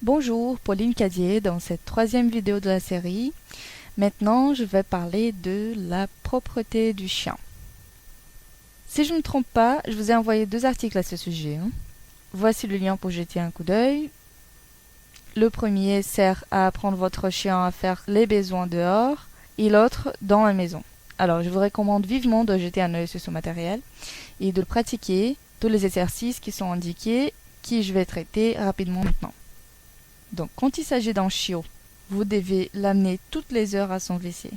Bonjour, Pauline Cadier dans cette troisième vidéo de la série. Maintenant, je vais parler de la propreté du chien. Si je ne me trompe pas, je vous ai envoyé 2 articles à ce sujet. Voici le lien pour jeter un coup d'œil. Le premier sert à apprendre votre chien à faire les besoins dehors et l'autre dans la maison. Alors, je vous recommande vivement de jeter un œil sur ce matériel et de pratiquer tous les exercices qui sont indiqués, que je vais traiter rapidement maintenant. Donc, quand il s'agit d'un chiot, vous devez l'amener toutes les heures à son WC.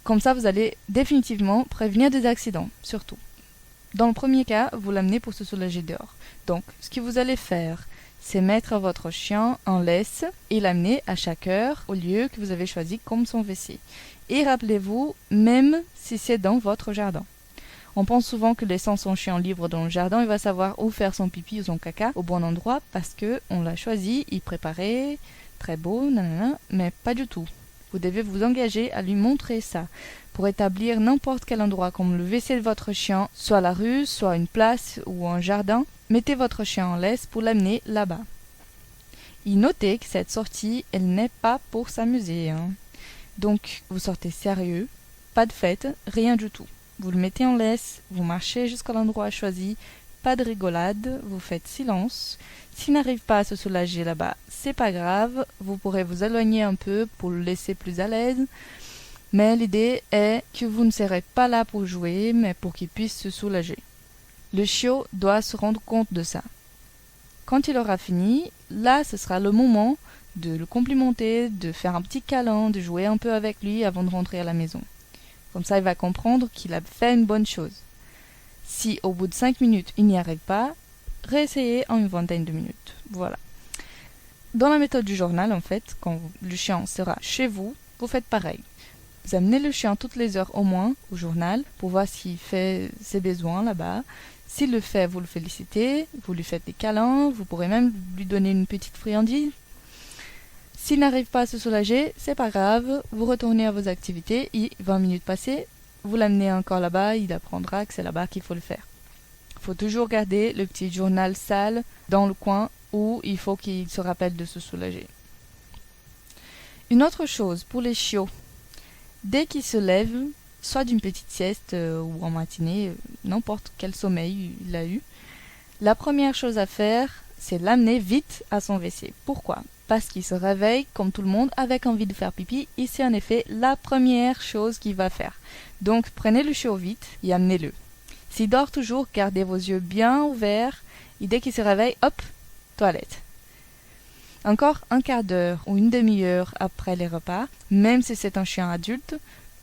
Comme ça, vous allez définitivement prévenir des accidents, surtout. Dans le premier cas, vous l'amenez pour se soulager dehors. Donc, ce que vous allez faire, c'est mettre votre chien en laisse et l'amener à chaque heure au lieu que vous avez choisi comme son WC. Et rappelez-vous, même si c'est dans votre jardin. On pense souvent que laissant son chien libre dans le jardin, il va savoir où faire son pipi ou son caca au bon endroit parce que on l'a choisi, il préparé, très beau, nanana, mais pas du tout. Vous devez vous engager à lui montrer ça. Pour établir n'importe quel endroit comme le WC de votre chien, soit la rue, soit une place ou un jardin, mettez votre chien en laisse pour l'amener là-bas. Et notez que cette sortie, elle n'est pas pour s'amuser. Donc, vous sortez sérieux, pas de fête, rien du tout. Vous le mettez en laisse, vous marchez jusqu'à l'endroit choisi, pas de rigolade, vous faites silence. S'il n'arrive pas à se soulager là-bas, c'est pas grave, vous pourrez vous éloigner un peu pour le laisser plus à l'aise. Mais l'idée est que vous ne serez pas là pour jouer, mais pour qu'il puisse se soulager. Le chiot doit se rendre compte de ça. Quand il aura fini, là ce sera le moment de le complimenter, de faire un petit câlin, de jouer un peu avec lui avant de rentrer à la maison. Comme ça, il va comprendre qu'il a fait une bonne chose. Si au bout de 5 minutes, il n'y arrive pas, réessayez en une vingtaine de minutes. Voilà. Dans la méthode du journal, en fait, quand le chien sera chez vous, vous faites pareil. Vous amenez le chien toutes les heures au moins au journal pour voir s'il fait ses besoins là-bas. S'il le fait, vous le félicitez, vous lui faites des câlins, vous pourrez même lui donner une petite friandise. S'il n'arrive pas à se soulager, c'est pas grave, vous retournez à vos activités et 20 minutes passées, vous l'amenez encore là-bas, il apprendra que c'est là-bas qu'il faut le faire. Il faut toujours garder le petit journal sale dans le coin où il faut qu'il se rappelle de se soulager. Une autre chose pour les chiots, dès qu'ils se lèvent, soit d'une petite sieste ou en matinée, n'importe quel sommeil il a eu, la première chose à faire, c'est l'amener vite à son WC. Pourquoi ? Parce qu'il se réveille, comme tout le monde, avec envie de faire pipi, et c'est en effet la première chose qu'il va faire. Donc prenez le chiot vite et amenez-le. S'il dort toujours, gardez vos yeux bien ouverts, et dès qu'il se réveille, hop, toilette. Encore un quart d'heure ou une demi-heure après les repas, même si c'est un chien adulte,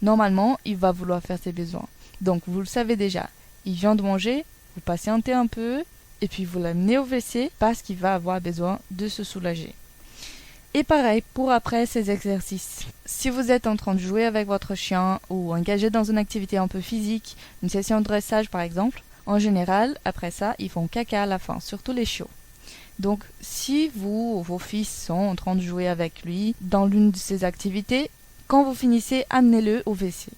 normalement, il va vouloir faire ses besoins. Donc vous le savez déjà, il vient de manger, vous patientez un peu, et puis vous l'amenez au WC parce qu'il va avoir besoin de se soulager. Et pareil pour après ces exercices. Si vous êtes en train de jouer avec votre chien ou engagé dans une activité un peu physique, une session de dressage par exemple, en général, après ça, ils font caca à la fin, surtout les chiots. Donc, si vous ou vos fils sont en train de jouer avec lui dans l'une de ces activités, quand vous finissez, amenez-le au WC.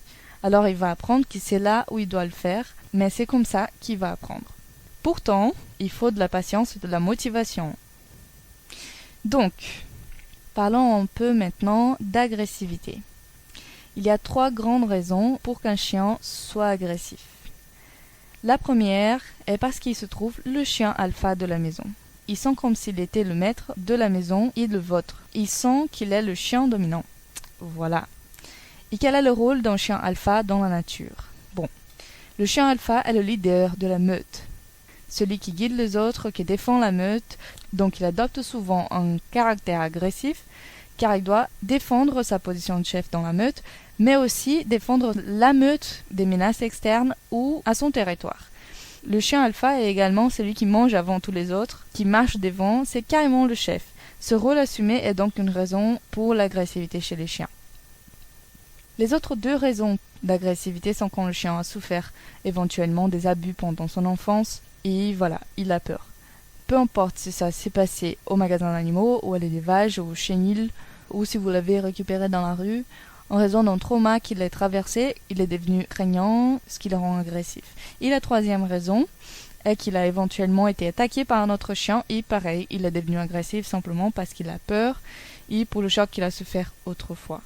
Alors, il va apprendre que c'est là où il doit le faire, mais c'est comme ça qu'il va apprendre. Pourtant, il faut de la patience et de la motivation. Donc, parlons un peu maintenant d'agressivité. Il y a 3 grandes raisons pour qu'un chien soit agressif. La première est parce qu'il se trouve le chien alpha de la maison. Il sent comme s'il était le maître de la maison et le vôtre. Il sent qu'il est le chien dominant. Voilà. Et quel est le rôle d'un chien alpha dans la nature ? Bon, le chien alpha est le leader de la meute. Celui qui guide les autres, qui défend la meute, donc il adopte souvent un caractère agressif, car il doit défendre sa position de chef dans la meute, mais aussi défendre la meute des menaces externes ou à son territoire. Le chien alpha est également celui qui mange avant tous les autres, qui marche devant, c'est carrément le chef. Ce rôle assumé est donc une raison pour l'agressivité chez les chiens. Les autres 2 raisons d'agressivité sont quand le chien a souffert éventuellement des abus pendant son enfance, et voilà, il a peur. Peu importe si ça s'est passé au magasin d'animaux, ou à l'élevage, ou au chenil, ou si vous l'avez récupéré dans la rue, en raison d'un trauma qu'il a traversé, il est devenu craignant, ce qui le rend agressif. Et la 3e raison est qu'il a éventuellement été attaqué par un autre chien et pareil, il est devenu agressif simplement parce qu'il a peur et pour le choc qu'il a souffert autrefois.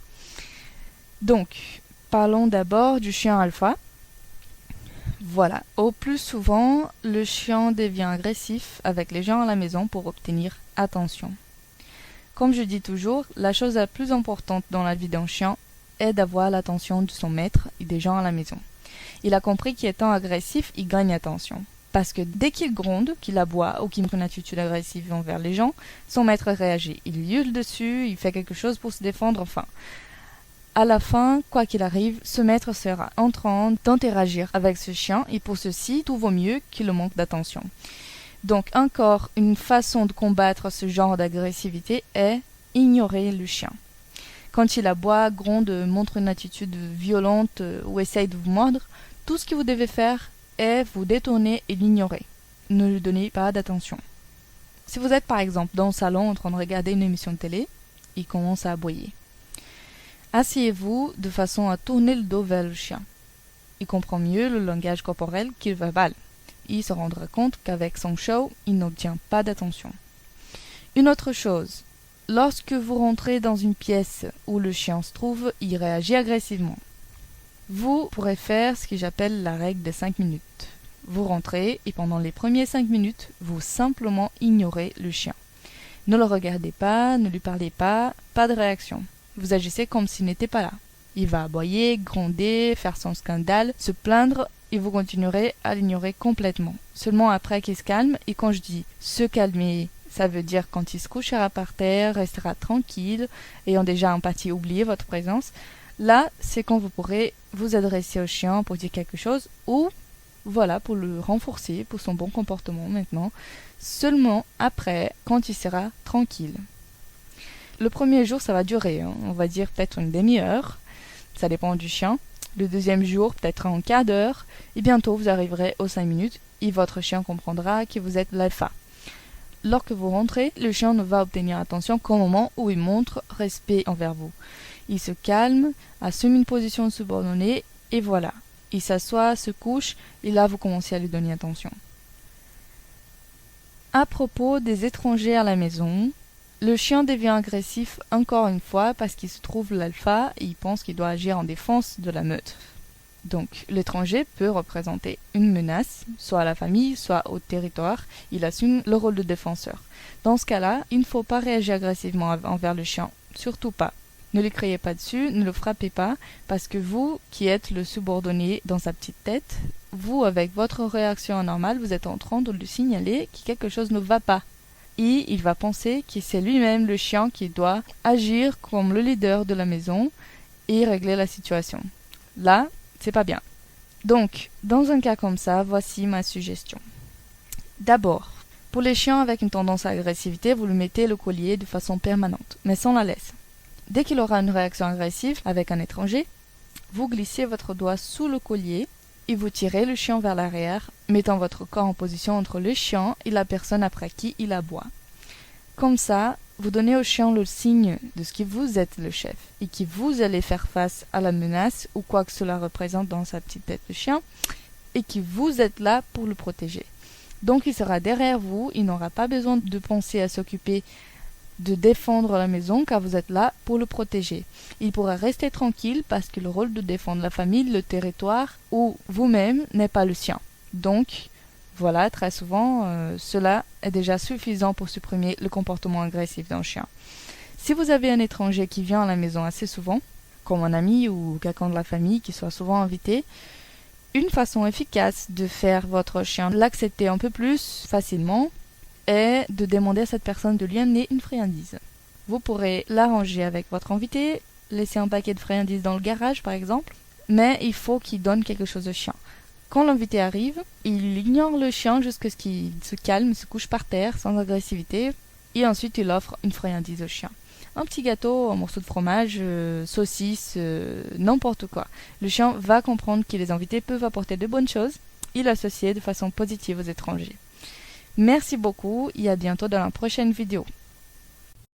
Donc, parlons d'abord du chien alpha. Voilà, au plus souvent, le chien devient agressif avec les gens à la maison pour obtenir attention. Comme je dis toujours, la chose la plus importante dans la vie d'un chien est d'avoir l'attention de son maître et des gens à la maison. Il a compris qu'étant agressif, il gagne attention. Parce que dès qu'il gronde, qu'il aboie ou qu'il montre une attitude agressive envers les gens, son maître réagit. Il hurle dessus, il fait quelque chose pour se défendre, enfin. À la fin, quoi qu'il arrive, ce maître sera en train d'interagir avec ce chien et pour ceci, tout vaut mieux qu'il le manque d'attention. Donc encore une façon de combattre ce genre d'agressivité est ignorer le chien. Quand il aboie, gronde, montre une attitude violente ou essaye de vous mordre, tout ce que vous devez faire est vous détourner et l'ignorer. Ne lui donnez pas d'attention. Si vous êtes par exemple dans le salon en train de regarder une émission de télé, il commence à aboyer. Asseyez-vous de façon à tourner le dos vers le chien. Il comprend mieux le langage corporel qu'il verbal. Il se rendra compte qu'avec son show, il n'obtient pas d'attention. Une autre chose, lorsque vous rentrez dans une pièce où le chien se trouve, il réagit agressivement. Vous pourrez faire ce que j'appelle la règle des 5 minutes. Vous rentrez et pendant les premiers 5 minutes, vous simplement ignorez le chien. Ne le regardez pas, ne lui parlez pas, pas de réaction. Vous agissez comme s'il n'était pas là. Il va aboyer, gronder, faire son scandale, se plaindre et vous continuerez à l'ignorer complètement. Seulement après qu'il se calme, et quand je dis se calmer, ça veut dire quand il se couchera par terre, restera tranquille, ayant déjà en partie oublié votre présence, là c'est quand vous pourrez vous adresser au chien pour dire quelque chose ou voilà pour le renforcer pour son bon comportement maintenant, seulement après quand il sera tranquille. Le premier jour, ça va durer, on va dire peut-être une demi-heure, ça dépend du chien. Le deuxième jour, peut-être un quart d'heure, et bientôt vous arriverez aux 5 minutes et votre chien comprendra que vous êtes l'alpha. Lorsque vous rentrez, le chien ne va obtenir attention qu'au moment où il montre respect envers vous. Il se calme, assume une position subordonnée, et voilà. Il s'assoit, se couche, et là vous commencez à lui donner attention. À propos des étrangers à la maison, le chien devient agressif encore une fois parce qu'il se trouve l'alpha et il pense qu'il doit agir en défense de la meute. Donc, l'étranger peut représenter une menace, soit à la famille, soit au territoire. Il assume le rôle de défenseur. Dans ce cas-là, il ne faut pas réagir agressivement envers le chien, surtout pas. Ne lui criez pas dessus, ne le frappez pas, parce que vous, qui êtes le subordonné dans sa petite tête, vous, avec votre réaction normale, vous êtes en train de lui signaler que quelque chose ne va pas. Et il va penser que c'est lui-même le chien qui doit agir comme le leader de la maison et régler la situation. Là, c'est pas bien. Donc, dans un cas comme ça, voici ma suggestion. D'abord, pour les chiens avec une tendance à l'agressivité, vous lui mettez le collier de façon permanente, mais sans la laisse. Dès qu'il aura une réaction agressive avec un étranger, vous glissez votre doigt sous le collier et vous tirez le chien vers l'arrière, mettant votre corps en position entre le chien et la personne après qui il aboie. Comme ça, vous donnez au chien le signe de ce que vous êtes le chef et que vous allez faire face à la menace ou quoi que cela représente dans sa petite tête de chien et que vous êtes là pour le protéger. Donc il sera derrière vous, il n'aura pas besoin de penser à s'occuper de défendre la maison car vous êtes là pour le protéger. Il pourra rester tranquille parce que le rôle de défendre la famille, le territoire ou vous-même n'est pas le sien. Donc, voilà, très souvent, cela est déjà suffisant pour supprimer le comportement agressif d'un chien. Si vous avez un étranger qui vient à la maison assez souvent, comme un ami ou quelqu'un de la famille qui soit souvent invité, une façon efficace de faire votre chien l'accepter un peu plus facilement est de demander à cette personne de lui amener une friandise. Vous pourrez l'arranger avec votre invité, laisser un paquet de friandises dans le garage par exemple, mais il faut qu'il donne quelque chose au chien. Quand l'invité arrive, il ignore le chien jusqu'à ce qu'il se calme, se couche par terre sans agressivité, et ensuite il offre une friandise au chien. Un petit gâteau, un morceau de fromage, saucisse, n'importe quoi. Le chien va comprendre que les invités peuvent apporter de bonnes choses et l'associer de façon positive aux étrangers. Merci beaucoup et à bientôt dans la prochaine vidéo.